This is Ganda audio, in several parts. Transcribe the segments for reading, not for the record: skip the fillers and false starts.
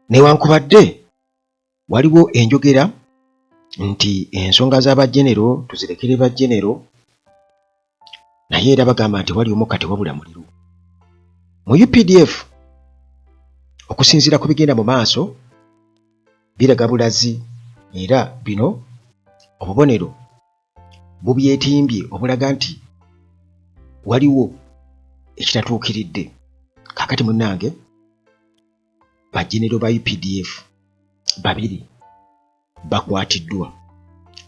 newankubadde waliwo enjogera nti ensonga z'abajenero tuzirekere bajenero, naye era bagamba nti wali omu kati wabula muliro. Mu UPDF okusinziira ku bigenda mu maaso biraga bulazi, era bino obubonero bubyetimbye obulaga nti waliwo ekitatuukiridde. Kaakati munnange bajenero ba UPDF 2 bakwatiddwa.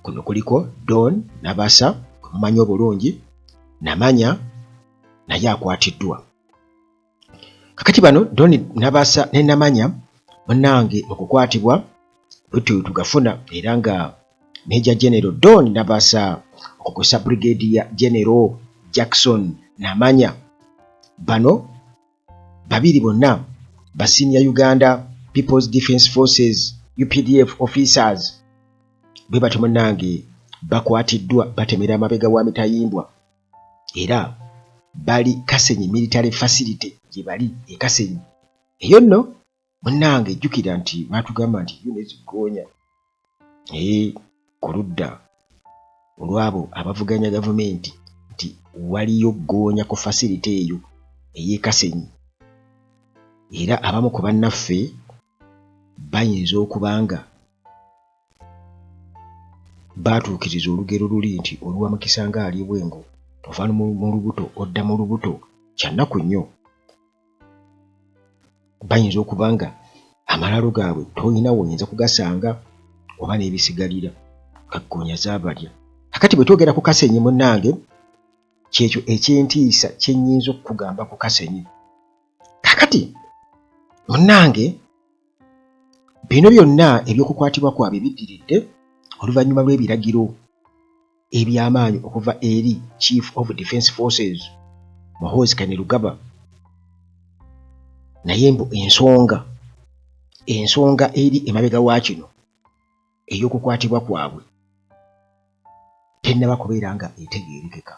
Kuno kuliko Don Nabasa mumanyi obulungi, Namanya naye akwatiddwa. Kakati bano Don Nabasa ne Namanya munnange okukwatibwa bwe tugafuna, era nga Major General Don Nabasa okukosa Brigadier General Jackson Namanya, bano 2 bonna ba Senior Uganda People's Defence Forces UPDF officers bwe batyo munnange bakwatiddwa batemera amabega wa Mitayimbwa, era bali Kasenyi military facility gye bali e Kasenyi. Eyo nno munnange jjukira nti batugamba nti units Ggoonya ku ludda olwabo abavuganya gavumenti nti waliyo Ggoonya ku facility eyo ey'e Kasenyi, era abamu ku bannaffe bayinza okubanga baatuukiriza olugero luli nti oluwa mukisa nga ali bwengo ova mu lubuto odda mu lubuto kyannaku nnyo. Bayinza okubanga amalalo gaabwe tolina woyinza kugasanga oba n'ebisigalira Kaggoonya zaabalya. Kakati bwe twogera ku Kasenyi munnange, kyekyo ekyentiisa kye nnyinza okukugamba ku Kasenyi. Kakati munnange bino byonna ebyokukwatibwa kwabwe biddiridde oluvannyuma lw'ebiragiro eby'amaanyi okuva eri Chief of Defence Forces Muhoozi Kainerugaba. Naye mbu ensonga eri emabega wa kino ey'okukwatibwa kwabwe tennaba kubeera nga etegeerekeka.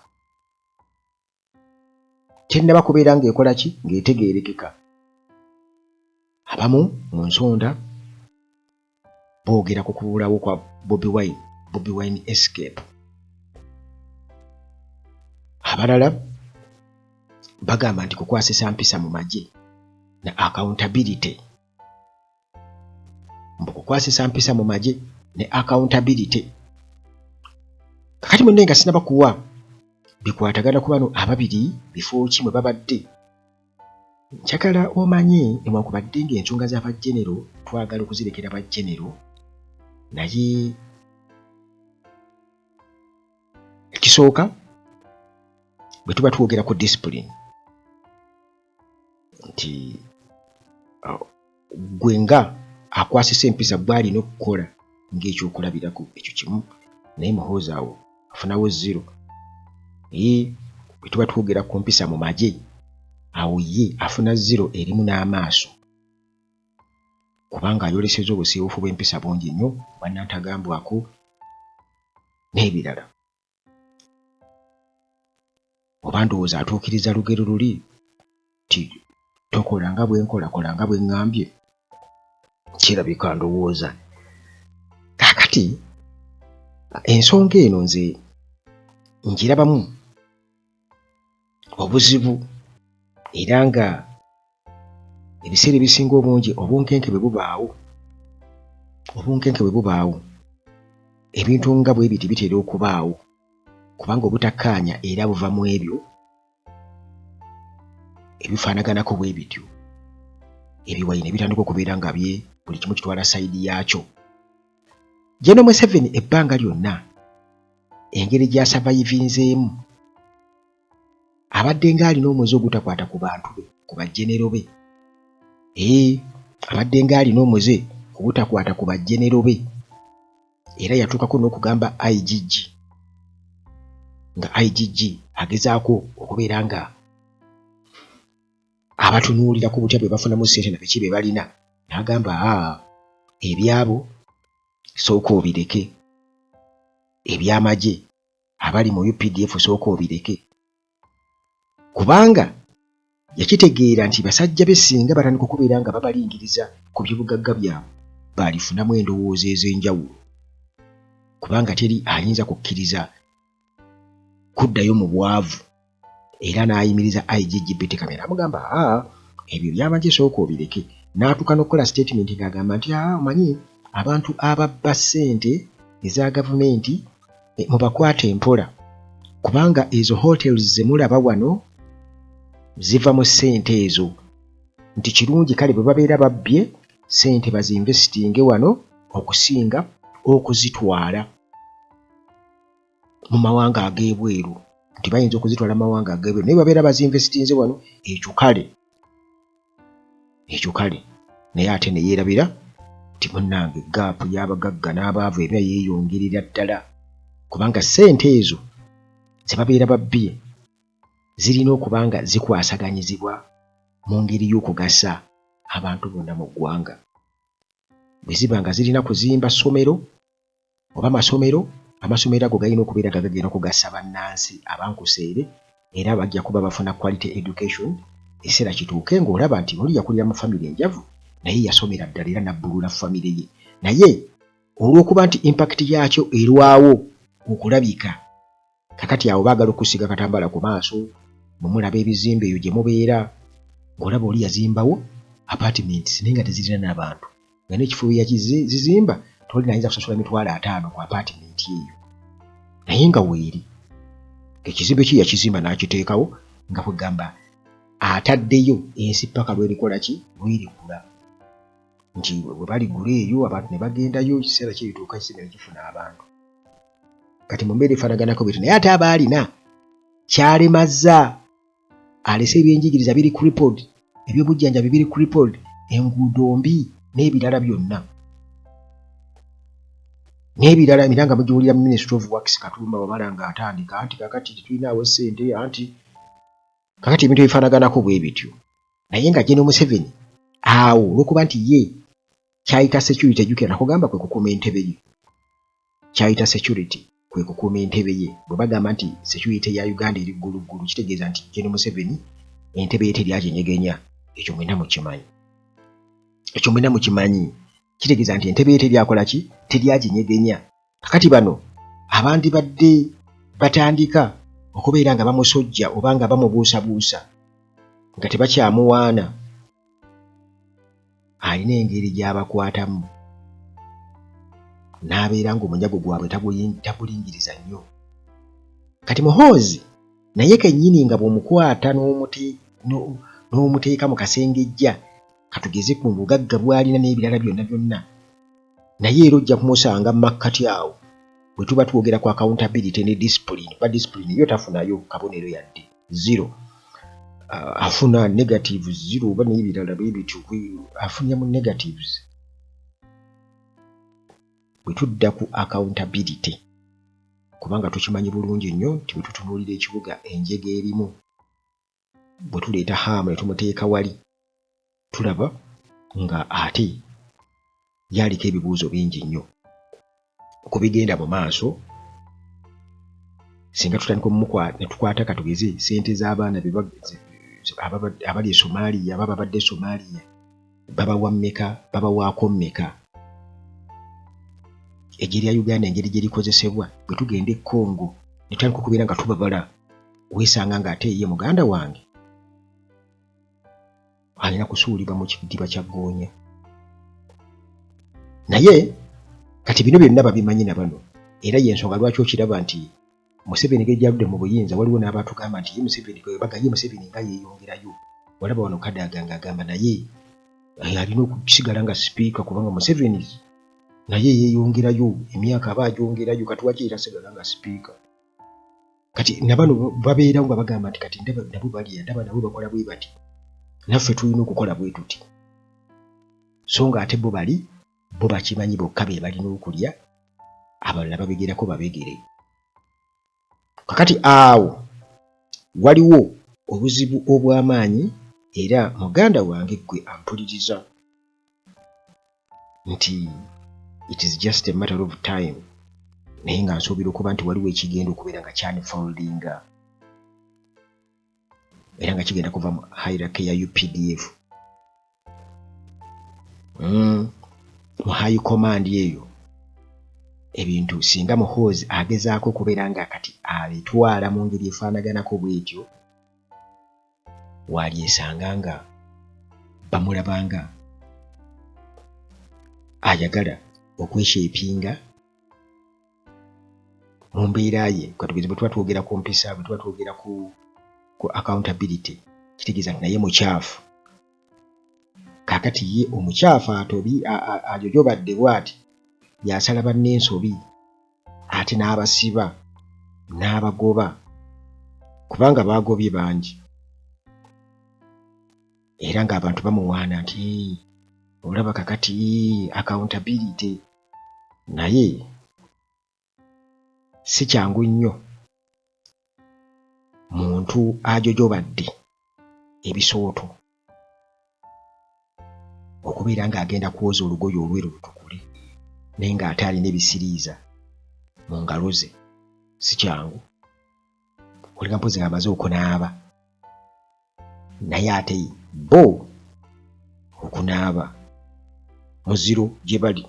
Tennaba kubeera ng'ekola ki? Ng'etegeerekeka. Abamu mu nsonda boogera ku kubulawo kwa Bobi Wine escape. Abalala bagamba nti kukwasisa mpisa mu magye na accountability. Mbu kukwasisa mpisa mu magye ne accountability. Kakati munne nga sinaba kuwa bikwatagana ku bano 2 bifo ki mwe babadde. Njagala omanye newankubadde ng'ensonga z'abajenero twagala okuzirekera abajenero, naye ekisooka bwe tuba twogera ku discipline nti gwe nga akwasisa empisa gw'alina okukola ng'ekyokulabirako ekyo kimu, naye Muhoozi awo afunawo 0. Bwe tuba twogera ku mpisa mu magye, awo ye afuna 0 erimu n'amaaso, kubanga ayoleseza obusiiwuufu bw'empisa bungi nnyo, bannantagambwako n'ebirala. Oba ndowooza atuukiriza lugero luli ti tokola nga bwe nkola, kola nga bwe ŋŋambye, kirabika ndowooza. Kaakati ensonga eno nze njirabamu obuzibu, era nga ebiseera ebisinga obungi obunkenke bwe bubaawo ebintu nga bwe biti bitera okubaawo, kubanga obutakkaanya era buva mu ebyo ebifaanaganako bwe bityo. Ebiwayi ne bitandika okubeera nga buli kimu kitwala sayidi yaakyo. General Museveni ebbanga lyonna engeri gy'asavayivinzeemu abadde ng'alina omwezi ogutakwata ku bantu be, ku bajenero be. Abadde ng'alina omwezi ogutakwata ku bajenero be, era yatuukako n'okugamba IGG nga IGG agezaako okubeera nga abatunuulira ku butya bwe bafunamu ssente na biki bye balina, n'agamba ebyabo sooka obireke, eby'amagye abali mu UPDF sooka obireke, kubanga yakitegeera nti basajja be singa batandika okubeera nga babalingiriza ku by'obugagga byabwe baalifunamu endowooza ez'enjawulo, kubanga teri ayinza kukkiriza kuddayo mu bwavu. Era n'ayimiriza IGG Betty Kamera amugamba ebyo byabanje sooka obireke. N'atuuka n'okukola statement ng'agamba nti omanyi abantu ababba ssente eza gavumenti mubakwate empola, kubanga ezo hotels ze mulaba wano ziva mu ssente ezo, nti kirungi kale bwe babeera babbye ssente bazinvestinge wano okusinga okuzitwala mu mawanga ag'ebweru, nti bayinza okuzitwala mu mawanga ag'ebweru naye babeera bazinvestinze wano. Ekyo kale naye ate ne yeerabira nti munnange gaapu y'abagagga n'abaavu ebya yeeyongerera ddala, kubanga ssente ezo ze babeera babbye zirina okuba nga zikwasaganyizibwa mu ngeri y'okugasa abantu bonna mu ggwanga. Bwe ziba nga zirina kuzimba ssomero oba amasomero ago galina okubeera gagenda okugasa bannansi abankuseere, era bajja kuba bafuna quality education. Ekiseera kituuke ng'olaba nti oli yakulira mu famire enjavu naye yasomera ddala era nabbulula famire ye, naye olw'okuba nti impact yaakyo erwawo okulabika, kakati awo baagala okusiga katambala ku maaso mumulaba ebizimbe eyo gye mubeera, ng'olaba oli yazimbawo apartments naye nga tezirina n'abantu, nga n'ekifo yakizimba toli nayinza kusasula $5,000 ku apartment eyo, naye nga weeri ekizimbe kye yakizimba n'akiteekawo nga bwegamba ataddeyo ensi paka lwerikola ki lwerikula, nti bwe baligula eyo abantu ne bagendayo, ekiseera kyerituuka ekizimbe ne kifuna abantu. Kati mu mbeera efaanaganako bwetu, naye ate aba alina ky'alemazza, alese ebyenjigiriza biri crippled, ebyobujjanjabi biri crippled, enguudo mbi n'ebirala byonna. N'ebirala emiranga mugiwulira mu Ministry of Works Katumba wamala ng'atandika anti kakati tetulinaawo ssente, anti kakati ebintu ebifaanaganako bwe bityo. Naye nga General Museveni awo olw'okuba nti ye kyayita security, ejjukira nakugamba kwe kukuuma entebe ye, kyayita security kwe kukuuma entebe ye. Bwe bagamba nti security ya Uganda eri gguluggulu, kitegeeza nti General Museveni entebe ye teryaginyegenya. Ekyo mwenna mukimanyi. Kitegeeza nti entebe ye teryakola ki, teryaginyegenya. Kakati bano abandi badde batandika okubeera nga bamusojja oba nga bamubuusabuusa nga tebakyamuwaana, alina engeri gy'abakwatamu n'abeera ng'omunyago gwabwe tagulingiriza nnyo. Kati Muhoozi naye kennyini nga bw'omukwata n'omuteeka mu kasengejja, katugeze ku bugagga bw'alina n'ebirala byonna, naye era ojja kumusanga mu makkati awo bwe tuba twogera ku accountability ne discipline. Ba discipline yo tafunayo kabonero yadde, 0. Afuna negative 0 oba n'ebirala bwe bityo, afunye mu negatives. Bwe tudda ku accountability, kubanga tukimanyi bulungi nnyo nti bwe tutunuulira ekibuga enjega erimu, bwe tuleeta haamu ne tumuteeka wali, tulaba nga ate yaliko ebibuuzo bingi nnyo okubigenda mu maaso. Singa tutandika ne tukwata katugeze ssente z'abaana abali e Somalia, baba babadde Somalia, babawa mmeka, babawaako mmeka, eggye lya Uganda engeri gye likozesebwa. Bwe tugenda e Congo ne tutandika okubeera nga tubabala, weesanga ng'ate ye muganda wange alina kusuulibwa mu kidiba kya ggoonya. Naye kati bino byonna babimanyi na bano, era y'ensonga lwaki okiraba nti Museveni gejjadde mu buyinza waliwo n'abatugamba nti ye Museveni nga yeeyongerayo. Walaba wano Kadaga ng'agamba naye alina okusigala nga sipiika kubanga Museveni naye yeeyongerayo, emyaka aba agyongerayo, kati lwaki era asigala nga sipiika. Kati nabano babeerawo nga bagamba nti kati nabo balya, ndaba nabo bakola bwe bati, naffe tulina okukola bwe tuti. So nga ate bo bakimanyi bokka be balina okulya, abalala babegerako babegere. Kakati awo waliwo obuzibu obw'amaanyi, era muganda wange gwe ampuliriza nti it is just a matter of time, naye nga nsuubira okuba nti waliwo ekigenda okubeera nga kyanfoldinga. era nga kigenda kuva mu hierarchy ya UPDF. Mu high command eyo ebintu singa Muhoozi agezaako okubeera nga kati abitwala mu ngeri efaanaganako bw'etyo, walyesanga nga bamulabanga ayagala okweshepinga mu mbeera ye. Katugeze bwe tuba twogera ku mpisa, bwe tuba twogera ku accountability, kitegeeza nti naye mukyafu. Kaakati ye omukyafu atobi ajojobadde bw'ati yasala bannensobi ate n'abasiba n'abagoba, kubanga baagobye bangi era ng'abantu bamuwaana nti olaba kakati accountability. Naye si kyangu nnyo muntu ajojobadde ebisooto okubeera ng'agenda kwoza olugoye olweru lutukule naye ng'ate alina ebisiriiza mu ngalo ze. Si kyangu. Olinga mpozi ng'amaze okunaaba naye ate bo okunaaba muziro gye bali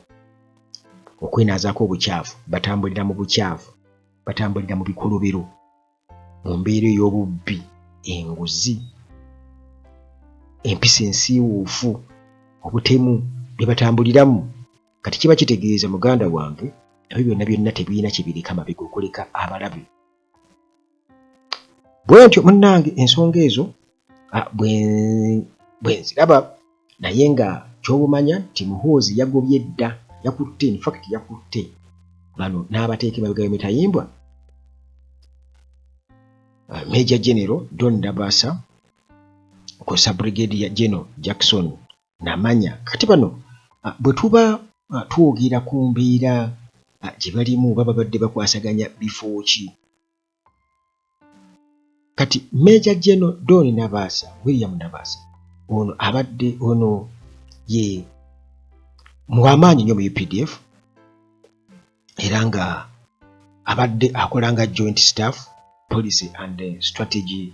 okwenaazaako obukyafu, batambulira mu bukyafu, batambulira mu bikolobero, mu mbeera ey'obubbi, enguzi, empisa ensiiwuufu, obutemu bye batambuliramu. Kati kiba kitegeeza muganda wange ebyo byonna byonna tebirina kye bireka mabega okuleka abalabe. Bwe ntyo munnange ensonga ezo bwe nziraba, naye nga ky'obumanya nti Muhoozi yagobye dda, yakutte, in fact yakutte bano n'abateeka emabega y'emitayimbwa, Major General Don Nabasa kosa Brigadier General Jackson Namanya. Kati bano bwe tuba twogera ku mbeera gye balimu baba badde bakwasaganya bifo ki. Kati Major General Don Nabasa, William Nabasa, ono abadde ono ye muwamaanyi nnyo mu UPDF era nga abadde akola nga joint staff policy and strategy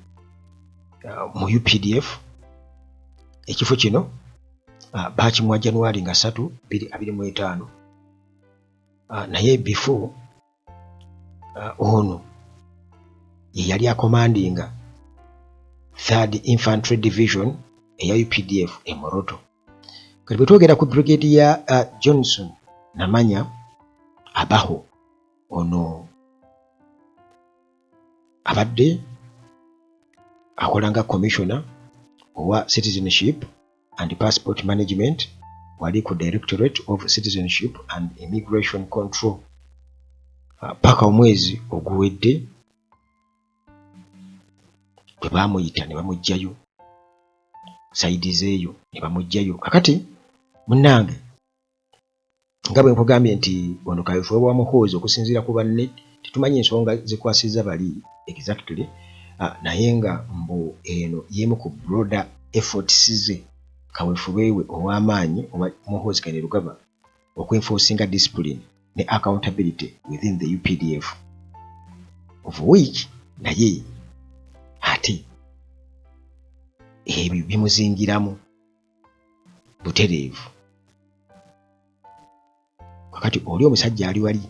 mu UPDF. Ekifo kino baakimuwa January nga 3, 2025. Naye before ono ye yali akomandinga 3rd Infantry Division eya UPDF e Moroto. Kati bwe twogera ku Brigadier Johnson Namanya abaho, ono abadde akola nga commissioner owa citizenship and passport management, wali ku Directorate of Citizenship and Immigration Control. Paka omwezi oguwedde bwe baamuyita ne bamugjayo saidi zeeyo ne bamugjayo. Kakati munnange nga bwe nkugambye nti ono kaweefube wa Muhoozi okusinziira ku banne tetumanyi ensonga zikwasiza bali exactly, naye nga mbu eno yemu ku broader efforts ze kaweefube we ow'amaanyi owa Muhoozi Kainerugaba okwenforcinga discipline ne accountability within the UPDF, of which naye ate ebyo bimuzingiramu butereevu. Kakati oli omusajja ali wali,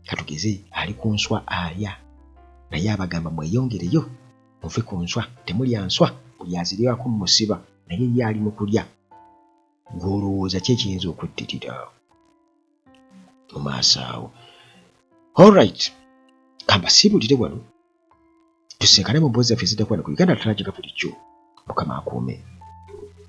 katugeze ali ku nswa alya, naye abagamba mweyongereyo muve ku nswa, temulya nswa, buli azirwako mumusiba, naye ye ali mu kulya. Ng'olowooza ki ekiyinza okuddirira mu maaso awo? Alright, kamba siibulire wano tusinkane mu mboozi zaffe eziddaku wano ku Uganda Talagiga bulijjo. Mukama akuume.